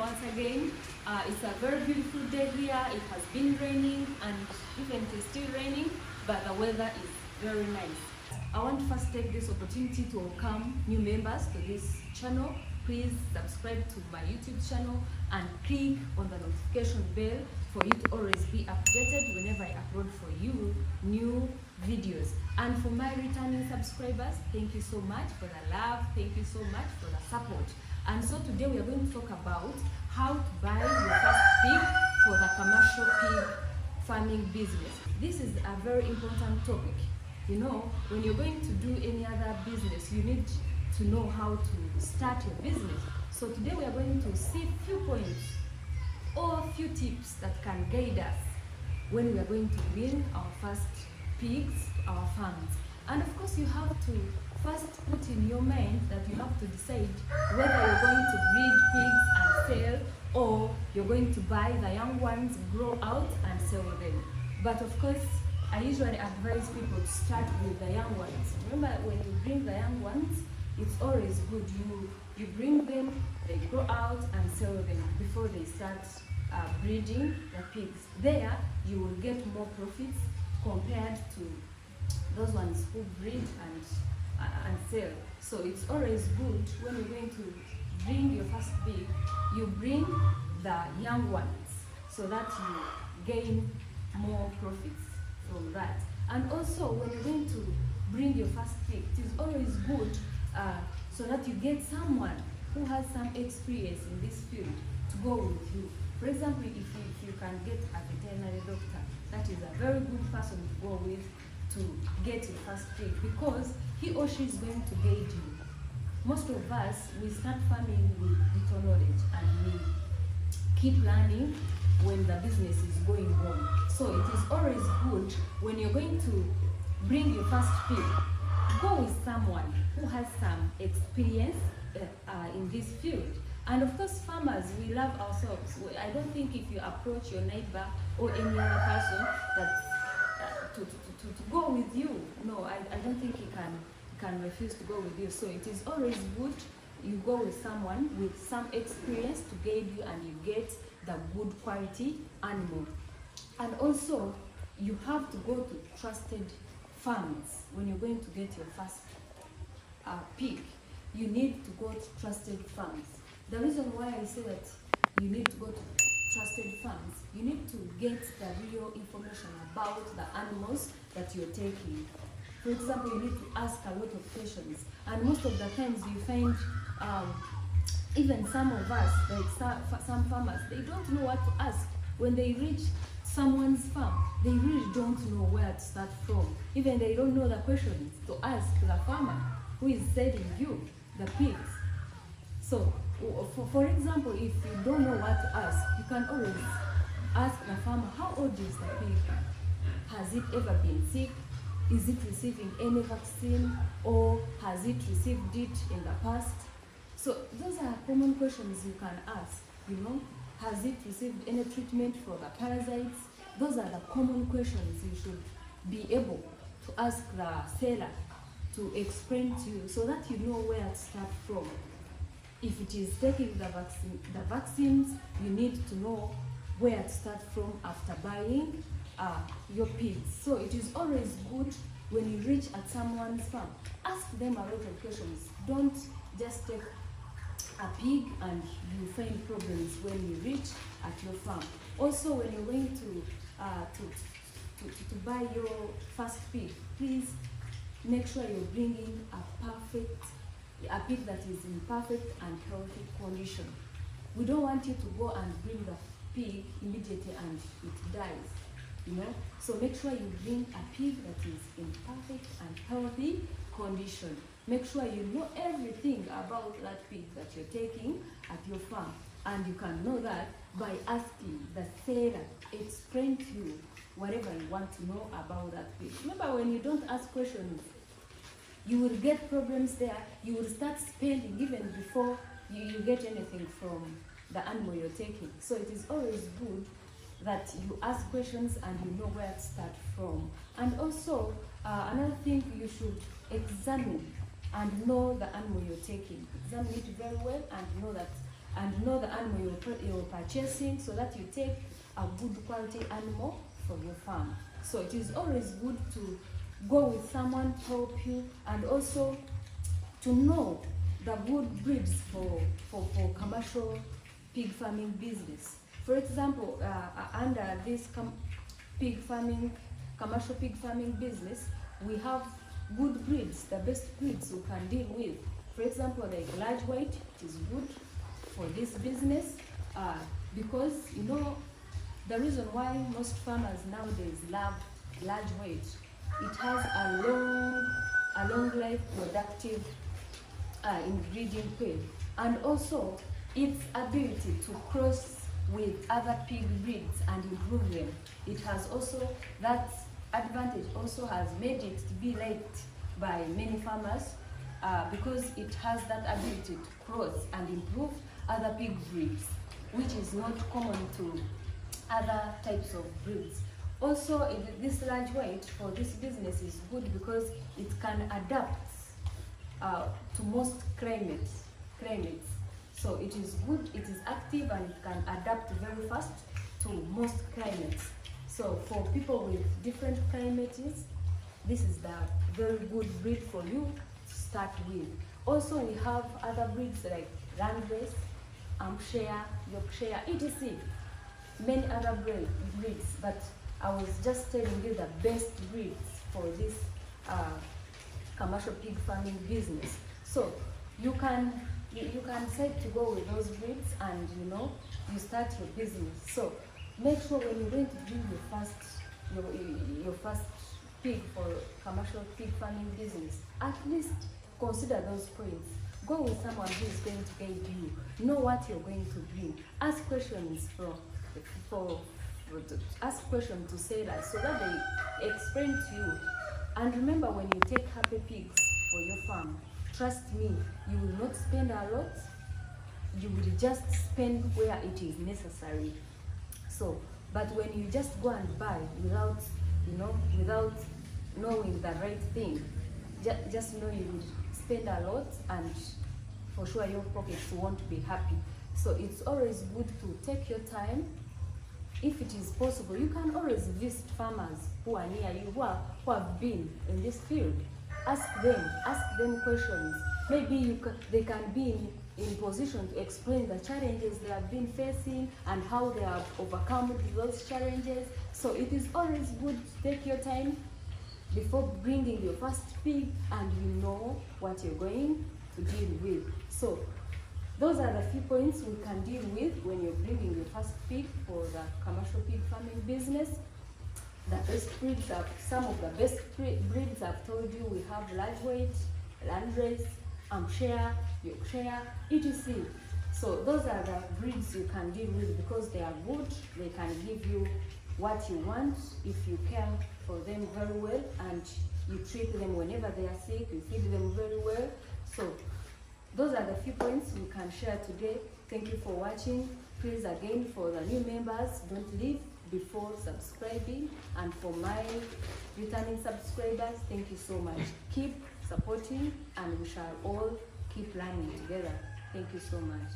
once again. It's a very beautiful day here. It has been raining and even it is still raining, but the weather is very nice. I want to first take this opportunity to welcome new members to this channel. Please subscribe to my YouTube channel and click on the notification bell for you to always be updated whenever I upload for you new videos. And for my returning subscribers, thank you so much for the love, thank you so much for the support. And so today we are going to talk about how to buy your first pig for the commercial pig farming business. This is a very important topic. You know, when you're going to do any other business, you need to know how to start your business. So today we are going to see a few points or a few tips that can guide us when we are going to bring our first pigs to our farms. And of course you have to first put in your mind that you have to decide whether you're going to breed pigs and sell, or you're going to buy the young ones, grow out and sell them. But of course I usually advise people to start with the young ones. Remember, when you bring the young ones, it's always good you bring them, they grow out and sell them before they start breeding the pigs. There you will get more profits compared to those ones who breed and sell. So it's always good when you're going to bring your first pig, you bring the young ones so that you gain more profits from that. And also when you're going to bring your first pig, it is always good so that you get someone who has some experience in this field to go with you. For example, if you can get a veterinary doctor, that is a very good person to go with to get your first pig, because he or she is going to guide you. Most of us, we start farming with little knowledge and we keep learning when the business is going wrong. So it is always good when you're going to bring your first pig, go with someone who has some experience in this field. And of course, farmers, we love ourselves. I don't think if you approach your neighbor or any other person that to go with you, no, I don't think he can refuse to go with you. So it is always good you go with someone with some experience to guide you and you get the good quality animal. And also, you have to go to trusted farms when you're going to get your first pig. You need to go to trusted farms. The reason why I say that you need to go to trusted farms, you need to get the real information about the animals that you're taking. For example, you need to ask a lot of questions, and most of the times you find even some of us, like some farmers, they don't know what to ask. When they reach someone's farm, they really don't know where to start from. Even they don't know the questions to ask the farmer who is selling you the pigs. So for example, if you don't know what to ask, you can always ask the farmer, how old is the pig? Has it ever been sick? Is it receiving any vaccine, or has it received it in the past? So those are common questions you can ask, you know. Has it received any treatment for the parasites? Those are the common questions you should be able to ask the seller to explain to you, so that you know where to start from. If it is taking the vaccines, you need to know where to start from after buying your pigs. So it is always good when you reach at someone's farm, ask them a lot of questions. Don't just take a pig and you find problems when you reach at your farm. Also, when you're going to buy your first pig, please make sure you're bringing a pig that is in perfect and healthy condition. We don't want you to go and bring the pig immediately and it dies, you know. So make sure you bring a pig that is in perfect and healthy condition. Make sure you know everything about that pig that you're taking at your farm, and you can know that by asking the seller explain to you whatever you want to know about that pig. Remember, when you don't ask questions, you will get problems there. You will start spending even before you get anything from the animal you're taking. So it is always good that you ask questions and you know where to start from. And also, another thing, you should examine and know the animal you're taking. Examine it very well and know that and know the animal you're purchasing, so that you take a good quality animal from your farm. So it is always good to go with someone to help you, and also to know the good breeds for commercial pig farming business. For example, under this commercial pig farming business, we have good breeds, the best breeds you can deal with. For example, like large weight, it is good for this business because you know the reason why most farmers nowadays love large weight. It has a long life productive ingredient pair, and also its ability to cross with other pig breeds and improve them. It has also, that advantage also has made it to be liked by many farmers because it has that ability to cross and improve other pig breeds, which is not common to other types of breeds. Also, this large weight for this business is good because it can adapt to most climates. So it is good, it is active, and it can adapt very fast to most climates. So for people with different climates, this is the very good breed for you to start with. Also, we have other breeds like Landrace, Hampshire, Yorkshire, etc. Many other breeds, but I was just telling you the best breeds for this commercial pig farming business. So you can decide to go with those breeds, and you know, you start your business. So make sure when you're going to bring your first pig for commercial pig farming business, at least consider those points. Go with someone who is going to guide you. Know what you're going to bring. Ask questions ask questions to sellers so that they explain to you. And remember, when you take happy pigs for your farm, trust me, you will not spend a lot. You will just spend where it is necessary. So, but when you just go and buy without knowing the right thing, just know you will spend a lot, and for sure your pockets won't be happy. So it's always good to take your time. If it is possible, you can always visit farmers who are near you, who have been in this field. Ask them questions. Maybe they can be in position to explain the challenges they have been facing and how they have overcome those challenges. So it is always good to take your time before bringing your first pig, and you know what you're going to deal with. So those are the few points we can deal with when you're bringing your first pig for the commercial pig farming business. The best breeds are, some of the best breeds I've told you. We have large weight, Landrace, Hampshire, Yorkshire, etc. So those are the breeds you can deal with because they are good. They can give you what you want if you care for them very well, and you treat them whenever they are sick. You feed them very well. So those are the few points we can share today. Thank you for watching. Please, again, for the new members, don't leave before subscribing, and for my returning subscribers, thank you so much. Keep supporting, and we shall all keep learning together. Thank you so much.